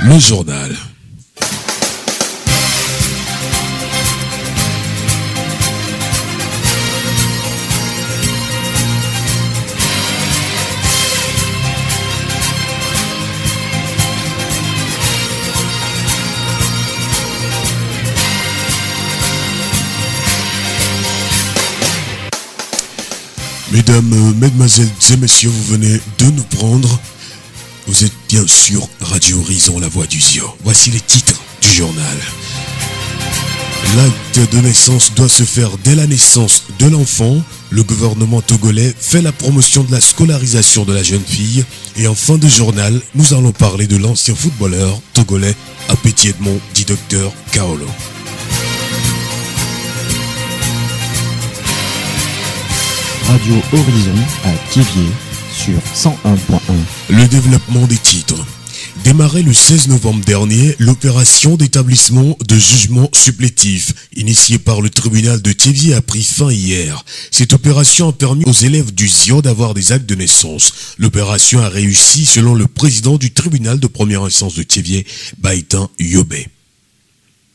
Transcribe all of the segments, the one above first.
Le journal. Mesdames, mesdemoiselles et messieurs, vous venez de nous prendre. Vous êtes bien sûr Radio Horizon, la voix du Zion. Voici les titres du journal. L'acte de naissance doit se faire dès la naissance de l'enfant. Le gouvernement togolais fait la promotion de la scolarisation de la jeune fille. Et en fin de journal, nous allons parler de l'ancien footballeur togolais Apeti Edmond, dit Dr Kaolo. Radio Horizon à Thiéviers sur 101.1. Le développement des titres. Démarré le 16 novembre dernier, l'opération d'établissement de jugement supplétif initiée par le tribunal de Thiéviers a pris fin hier. Cette opération a permis aux élèves du Zion d'avoir des actes de naissance. L'opération a réussi selon le président du tribunal de première instance de Thiéviers, Baitan Yobé.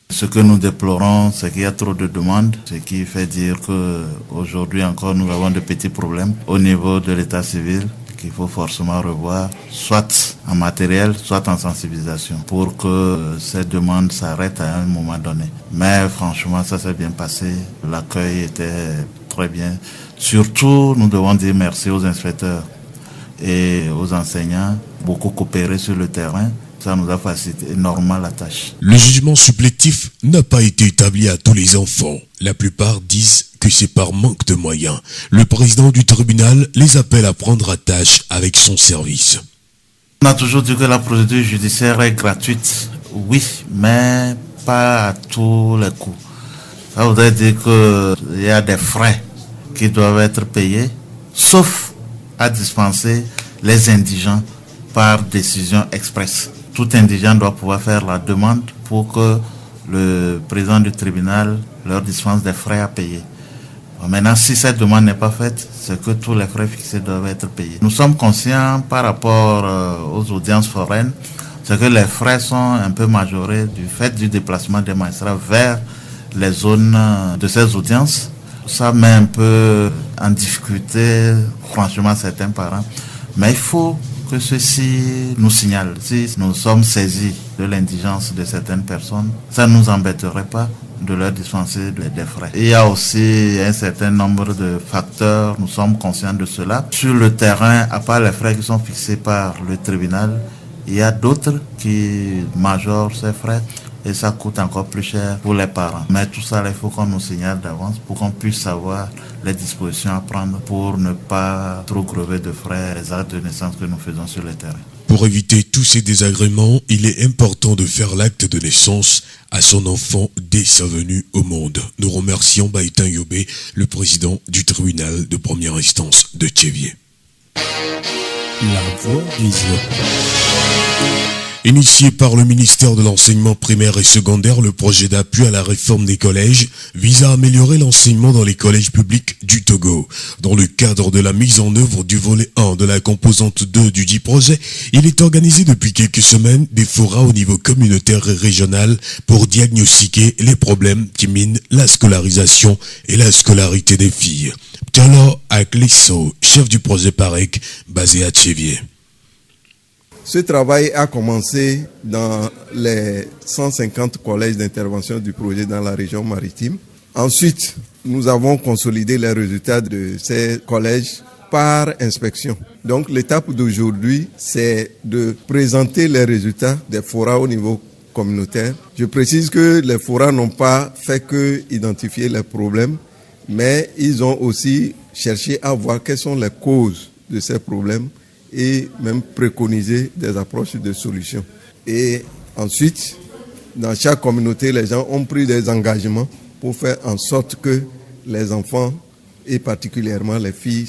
Ce que nous déplorons, c'est qu'il y a trop de demandes, ce qui fait dire qu'aujourd'hui encore nous avons de petits problèmes au niveau de l'état civil qu'il faut forcément revoir, soit en matériel, soit en sensibilisation, pour que ces demandes s'arrêtent à un moment donné. Mais franchement, ça s'est bien passé, l'accueil était très bien. Surtout, nous devons dire merci aux inspecteurs et aux enseignants, beaucoup coopéré sur le terrain. Ça nous a facilité énormément la tâche. Le jugement supplétif n'a pas été établi à tous les enfants. La plupart disent que c'est par manque de moyens. Le président du tribunal les appelle à prendre à tâche avec son service. On a toujours dit que la procédure judiciaire est gratuite. Oui, mais pas à tous les coups. Ça voudrait dire qu'il y a des frais qui doivent être payés, sauf à dispenser les indigents par décision express. Tout indigent doit pouvoir faire la demande pour que le président du tribunal leur dispense des frais à payer. Maintenant, si cette demande n'est pas faite, c'est que tous les frais fixés doivent être payés. Nous sommes conscients par rapport aux audiences foraines, c'est que les frais sont un peu majorés du fait du déplacement des magistrats vers les zones de ces audiences. Ça met un peu en difficulté, franchement, certains parents. Mais il faut que ceci nous signale. Si nous sommes saisis de l'indigence de certaines personnes, ça ne nous embêterait pas de leur dispenser des frais. Il y a aussi un certain nombre de facteurs, nous sommes conscients de cela. Sur le terrain, à part les frais qui sont fixés par le tribunal, il y a d'autres qui majorent ces frais et ça coûte encore plus cher pour les parents. Mais tout ça, il faut qu'on nous signale d'avance pour qu'on puisse savoir les dispositions à prendre pour ne pas trop grever de frais les actes de naissance que nous faisons sur le terrain. Pour éviter tous ces désagréments, il est important de faire l'acte de naissance à son enfant dès sa venue au monde. Nous remercions Baitan Yobé, le président du tribunal de première instance de Thiéviers. La voix du Zion. Initié par le ministère de l'enseignement primaire et secondaire, le projet d'appui à la réforme des collèges vise à améliorer l'enseignement dans les collèges publics du Togo. Dans le cadre de la mise en œuvre du volet 1 de la composante 2 du dit projet, il est organisé depuis quelques semaines des forats au niveau communautaire et régional pour diagnostiquer les problèmes qui minent la scolarisation et la scolarité des filles. Tchalo Aklisso, chef du projet PAREC, basé à Thiéviers. Ce travail a commencé dans les 150 collèges d'intervention du projet dans la région maritime. Ensuite, nous avons consolidé les résultats de ces collèges par inspection. Donc l'étape d'aujourd'hui, c'est de présenter les résultats des forats au niveau communautaire. Je précise que les forats n'ont pas fait que identifier les problèmes, mais ils ont aussi cherché à voir quelles sont les causes de ces problèmes et même préconiser des approches de solutions. Et ensuite, dans chaque communauté, les gens ont pris des engagements pour faire en sorte que les enfants, et particulièrement les filles,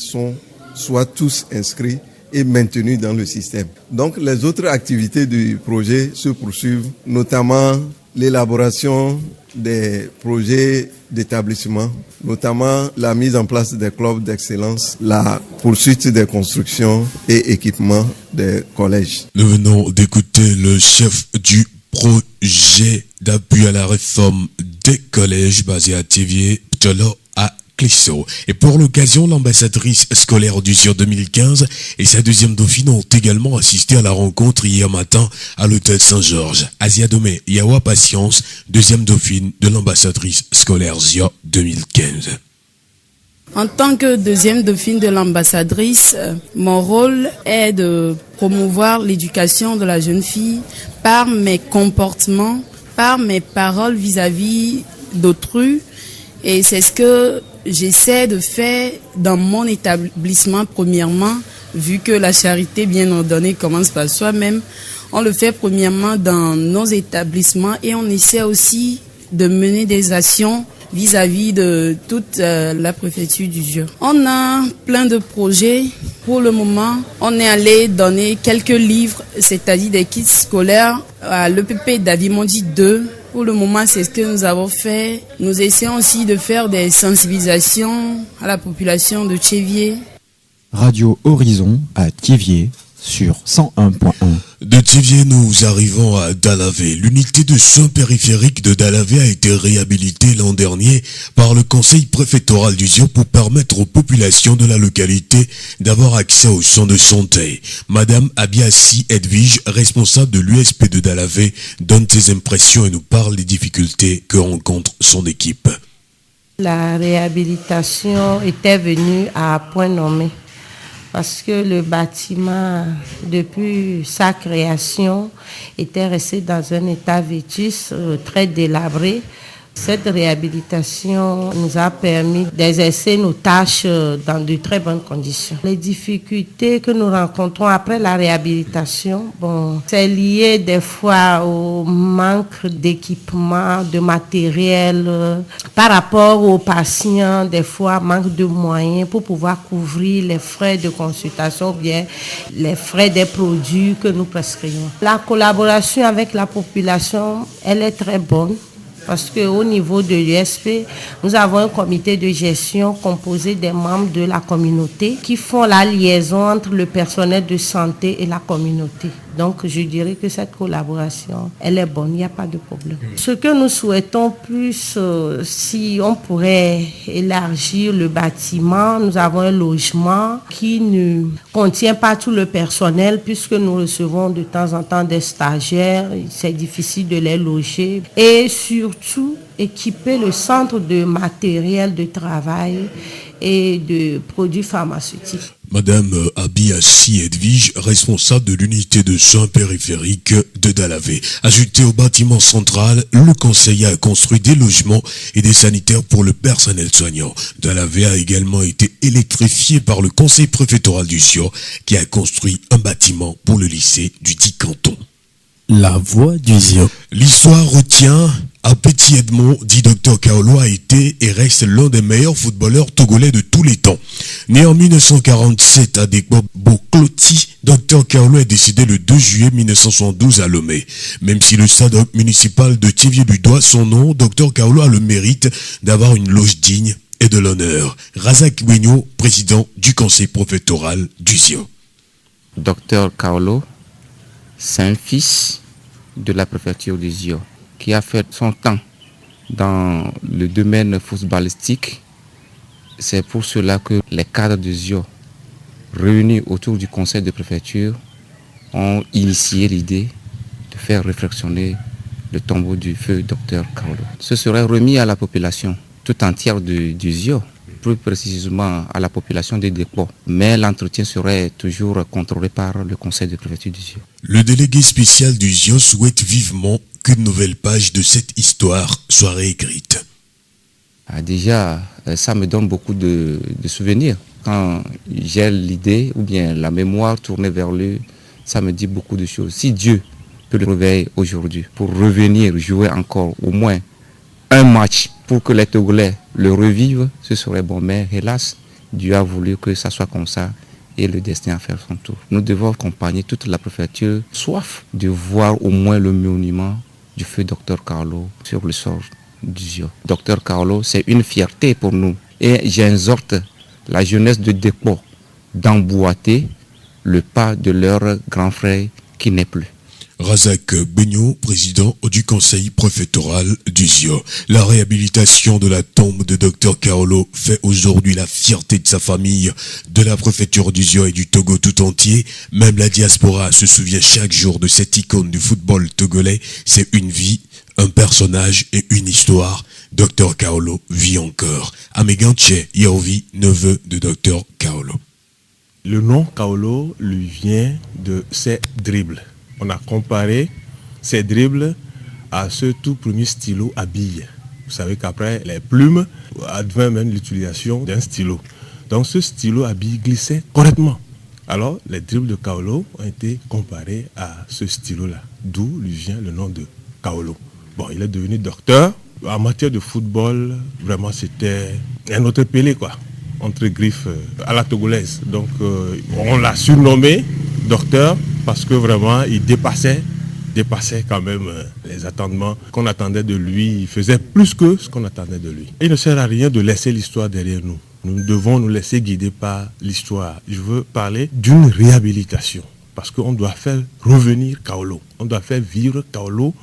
soient tous inscrits et maintenus dans le système. Donc les autres activités du projet se poursuivent, notamment l'élaboration des projets d'établissements, notamment la mise en place des clubs d'excellence, la poursuite des constructions et équipements des collèges. Nous venons d'écouter le chef du projet d'appui à la réforme des collèges basé à Thiviers, Ptolo à Clisson. Et pour l'occasion, l'ambassadrice scolaire d'Usio 2015 et sa deuxième dauphine ont également assisté à la rencontre hier matin à l'hôtel Saint-Georges. Asia Domé Yawa Patience, deuxième dauphine de l'ambassadrice scolaire Zio 2015. En tant que deuxième dauphine de l'ambassadrice, mon rôle est de promouvoir l'éducation de la jeune fille par mes comportements, par mes paroles vis-à-vis d'autrui. Et c'est ce que j'essaie de faire dans mon établissement premièrement, vu que la charité bien ordonnée commence par soi-même. On le fait premièrement dans nos établissements et on essaie aussi de mener des actions vis-à-vis de toute la préfecture du Jura. On a plein de projets. Pour le moment, on est allé donner quelques livres, c'est-à-dire des kits scolaires à l'EPP d'Avimondi 2. Pour le moment, c'est ce que nous avons fait. Nous essayons aussi de faire des sensibilisations à la population de Thiviers. Radio Horizon à Thiviers sur 101.1. De Thiviers, nous arrivons à Dalavé. L'unité de soins périphériques de Dalavé a été réhabilitée l'an dernier par le conseil préfectoral d'Usio pour permettre aux populations de la localité d'avoir accès aux soins de santé. Madame Abiassi Edwige, responsable de l'USP de Dalavé, donne ses impressions et nous parle des difficultés que rencontre son équipe. La réhabilitation était venue à point nommé. Parce que le bâtiment, depuis sa création, était resté dans un état vétus, très délabré. Cette réhabilitation nous a permis d'exercer nos tâches dans de très bonnes conditions. Les difficultés que nous rencontrons après la réhabilitation, c'est lié des fois au manque d'équipement, de matériel. Par rapport aux patients, des fois, manque de moyens pour pouvoir couvrir les frais de consultation ou bien les frais des produits que nous prescrivons. La collaboration avec la population, elle est très bonne. Parce qu'au niveau de l'USP, nous avons un comité de gestion composé des membres de la communauté qui font la liaison entre le personnel de santé et la communauté. Donc, je dirais que cette collaboration, elle est bonne, il n'y a pas de problème. Ce que nous souhaitons plus, si on pourrait élargir le bâtiment, nous avons un logement qui ne contient pas tout le personnel puisque nous recevons de temps en temps des stagiaires, c'est difficile de les loger. Et surtout, équiper le centre de matériel de travail et de produits pharmaceutiques. Madame Abiassi Edwige, responsable de l'unité de soins périphériques de Dalavé. Ajouté au bâtiment central, le conseil a construit des logements et des sanitaires pour le personnel soignant. Dalavé a également été électrifié par le conseil préfectoral du Sio qui a construit un bâtiment pour le lycée du dit canton. La voix du Sio. L'histoire retient à Petit Edmond, dit Dr Kaolo, a été et reste l'un des meilleurs footballeurs togolais de tous les temps. Né en 1947 à Bokloti, Dr Kaolo est décédé le 2 juillet 1972 à Lomé. Même si le stade municipal de Thiviers lui doit son nom, Dr Kaolo a le mérite d'avoir une loge digne et de l'honneur. Razak Wigno, président du conseil préfectoral du Sio. Dr Kaolo, c'est un fils de la préfecture du Sio, qui a fait son temps dans le domaine footballistique. C'est pour cela que les cadres de Sio, réunis autour du conseil de préfecture, ont initié l'idée de faire réflexionner le tombeau du feu Dr Kaolo. Ce serait remis à la population tout entière du Sio, plus précisément à la population des dépôts. Mais l'entretien serait toujours contrôlé par le conseil de préfecture du Sio. Le délégué spécial du Sio souhaite vivement qu'une nouvelle page de cette histoire soit réécrite. Déjà, ça me donne beaucoup de souvenirs. Quand j'ai l'idée ou bien la mémoire tournée vers lui, ça me dit beaucoup de choses. Si Dieu peut le réveiller aujourd'hui pour revenir jouer encore au moins un match pour que les Togolais le revivent, ce serait bon. Mais hélas, Dieu a voulu que ça soit comme ça et le destin a fait son tour. Nous devons accompagner toute la préfecture, soif de voir au moins le monument du feu Dr Kaolo sur le sol du ZIO. Docteur Kaolo, c'est une fierté pour nous. Et j'exhorte la jeunesse de Dekpo d'emboîter le pas de leur grand frère qui n'est plus. Razak Benyo, président du conseil préfectoral du ZIO. La réhabilitation de la tombe de Dr Kaolo fait aujourd'hui la fierté de sa famille, de la préfecture du ZIO et du Togo tout entier. Même la diaspora se souvient chaque jour de cette icône du football togolais. C'est une vie, un personnage et une histoire. Dr Kaolo vit encore. Ameganche Yaovi, neveu de Dr Kaolo. Le nom Kaolo lui vient de ses dribbles. On a comparé ces dribbles à ce tout premier stylo à billes. Vous savez qu'après, les plumes advint même l'utilisation d'un stylo. Donc ce stylo à billes glissait correctement. Alors les dribbles de Kaolo ont été comparés à ce stylo-là, d'où lui vient le nom de Kaolo. Bon, il est devenu docteur. En matière de football, vraiment c'était un autre Pelé, quoi, entre griffes à la togolaise. Donc on l'a surnommé docteur parce que vraiment il dépassait quand même les attendements qu'on attendait de lui. Il faisait plus que ce qu'on attendait de lui. Il ne sert à rien de laisser l'histoire derrière nous. Nous devons nous laisser guider par l'histoire. Je veux parler d'une réhabilitation parce qu'on doit faire revenir Kaolo. On doit faire vivre Kaolo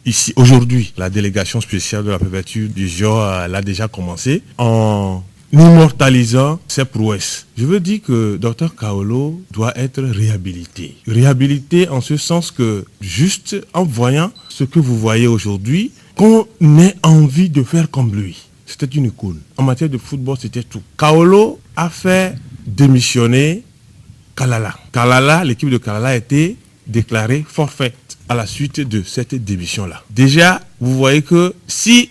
ici aujourd'hui. La délégation spéciale de la préfecture du ZIO l'a déjà commencé en immortalisant ses prouesses. Je veux dire que Dr Kaolo doit être réhabilité. Réhabilité en ce sens que juste en voyant ce que vous voyez aujourd'hui, qu'on ait envie de faire comme lui. C'était une icône. En matière de football, c'était tout. Kaolo a fait démissionner Kalala. Kalala, l'équipe de Kalala a été déclarée forfaite à la suite de cette démission-là. Déjà, vous voyez que si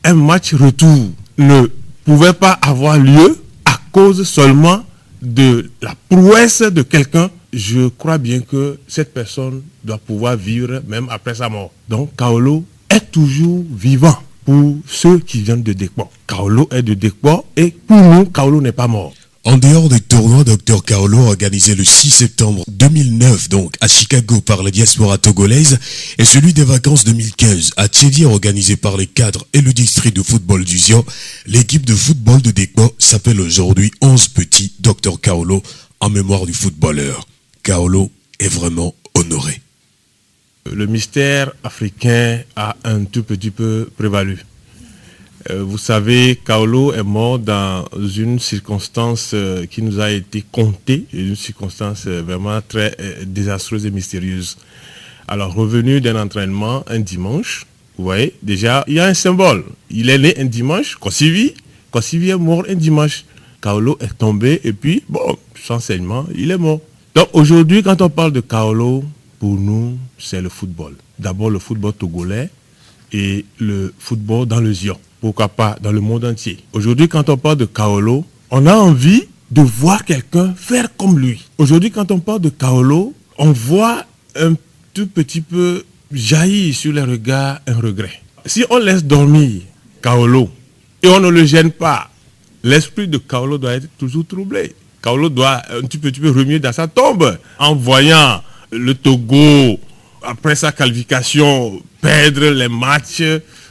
un match retour ne pouvait pas avoir lieu à cause seulement de la prouesse de quelqu'un, je crois bien que cette personne doit pouvoir vivre même après sa mort. Donc Kaolo est toujours vivant pour ceux qui viennent de Dekpo. Kaolo est de Dekpo et pour nous, Kaolo n'est pas mort. En dehors des tournois, Dr Kaolo organisé le 6 septembre 2009 donc à Chicago par la diaspora togolaise et celui des vacances 2015 à Tchédier organisé par les cadres et le district de football du ZIO, l'équipe de football de Dekpo s'appelle aujourd'hui 11 petits Dr Kaolo en mémoire du footballeur. Kaolo est vraiment honoré. Le mystère africain a un tout petit peu prévalu. Vous savez, Kaolo est mort dans une circonstance qui nous a été contée, une circonstance vraiment très désastreuse et mystérieuse. Alors, revenu d'un entraînement un dimanche, vous voyez, déjà, il y a un symbole. Il est né un dimanche, Kosivi est mort un dimanche. Kaolo est tombé et puis, bon, sans saignement, il est mort. Donc, aujourd'hui, quand on parle de Kaolo, pour nous, c'est le football. D'abord, le football togolais et le football dans le ZIO. Pourquoi pas dans le monde entier. Aujourd'hui, quand on parle de Kaolo, on a envie de voir quelqu'un faire comme lui. Aujourd'hui, quand on parle de Kaolo, on voit un tout petit peu jaillir sur les regards un regret. Si on laisse dormir Kaolo et on ne le gêne pas, l'esprit de Kaolo doit être toujours troublé. Kaolo doit un tout petit peu remuer dans sa tombe en voyant le Togo, après sa qualification, perdre les matchs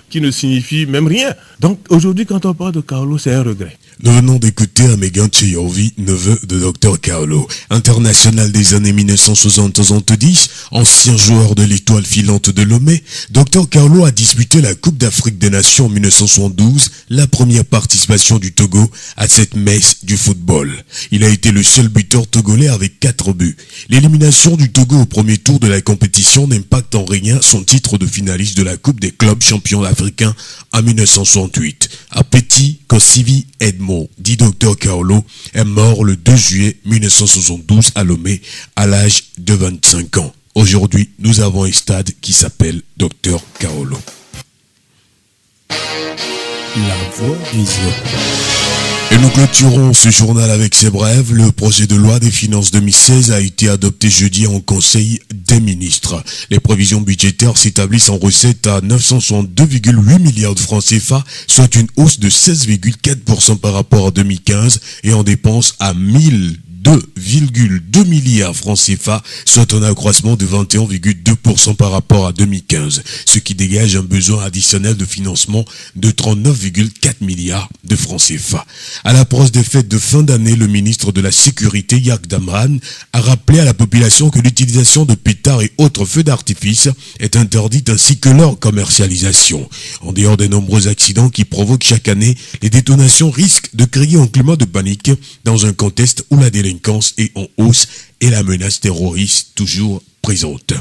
qui ne signifie même rien. Donc aujourd'hui, quand on parle de Kaolo, c'est un regret. Nous venons d'écouter Ameganche Yaovi, neveu de Dr Kaolo, international des années 1960-70, ancien joueur de l'étoile filante de Lomé. Dr Kaolo a disputé la Coupe d'Afrique des Nations en 1972, la première participation du Togo à cette messe du football. Il a été le seul buteur togolais avec 4 buts. L'élimination du Togo au premier tour de la compétition n'impacte en rien son titre de finaliste de la Coupe des clubs champions africains en 1968. À Petit Kosivi Edmond, dit Dr Kaolo, est mort le 2 juillet 1972 à Lomé à l'âge de 25 ans. Aujourd'hui, nous avons un stade qui s'appelle Dr Kaolo. La voix du ZIO. Et nous clôturons ce journal avec ces brèves. Le projet de loi des finances 2016 a été adopté jeudi en Conseil des ministres. Les prévisions budgétaires s'établissent en recettes à 962,8 milliards de francs CFA, soit une hausse de 16,4% par rapport à 2015 et en dépenses à 1000 2,2 milliards francs CFA, soit un accroissement de 21,2% par rapport à 2015, ce qui dégage un besoin additionnel de financement de 39,4 milliards de francs CFA. À l'approche des fêtes de fin d'année, le ministre de la Sécurité, Yak Damran, a rappelé à la population que l'utilisation de pétards et autres feux d'artifice est interdite ainsi que leur commercialisation. En dehors des nombreux accidents qui provoquent chaque année, les détonations risquent de créer un climat de panique dans un contexte où la délinquance est en hausse et la menace terroriste toujours présente.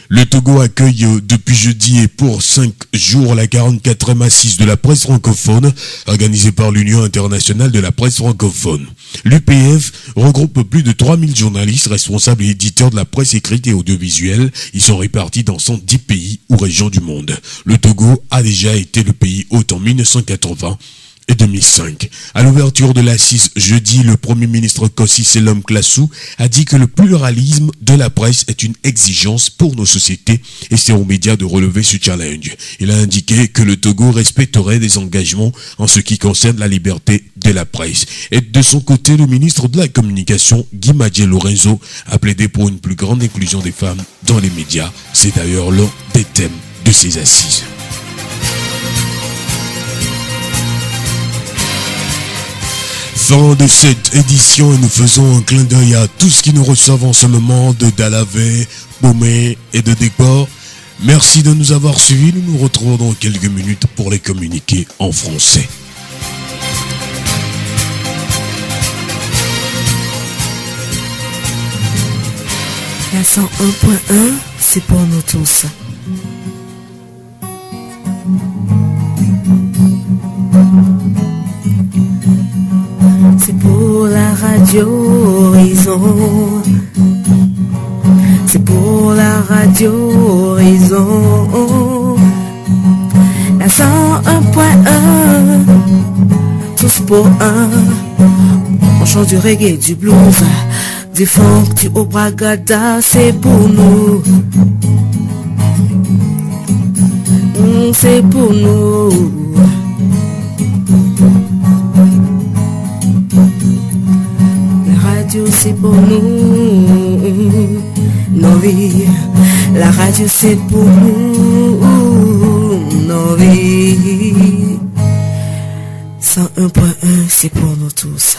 Le Togo accueille depuis jeudi et pour 5 jours la 44e assise de la presse francophone organisée par l'Union internationale de la presse francophone. L'UPF regroupe plus de 3000 journalistes, responsables et éditeurs de la presse écrite et audiovisuelle. Ils sont répartis dans 110 pays ou régions du monde. Le Togo a déjà été le pays hôte en 1980 et 2005. À l'ouverture de l'assise jeudi, le Premier ministre Kossi Selom Klassou a dit que le pluralisme de la presse est une exigence pour nos sociétés et c'est aux médias de relever ce challenge. Il a indiqué que le Togo respecterait des engagements en ce qui concerne la liberté de la presse. Et de son côté, le ministre de la Communication, Guy Madje Lorenzo, a plaidé pour une plus grande inclusion des femmes dans les médias. C'est d'ailleurs l'un des thèmes de ces assises. Fin de cette édition et nous faisons un clin d'œil à tout ce qui nous reçoivent en ce moment de Dalavé, Bomé et de Décor. Merci de nous avoir suivis. Nous nous retrouvons dans quelques minutes pour les communiquer en français. La 101.1, c'est pour nous tous. C'est pour la radio Horizon. C'est pour la radio Horizon. La 101.1, tous pour un. On chante du reggae, du blues, du funk, du obragada, c'est pour nous. C'est pour nous. C'est pour nous, non oui, la radio c'est pour nous, non oui, 101.1 c'est pour nous tous.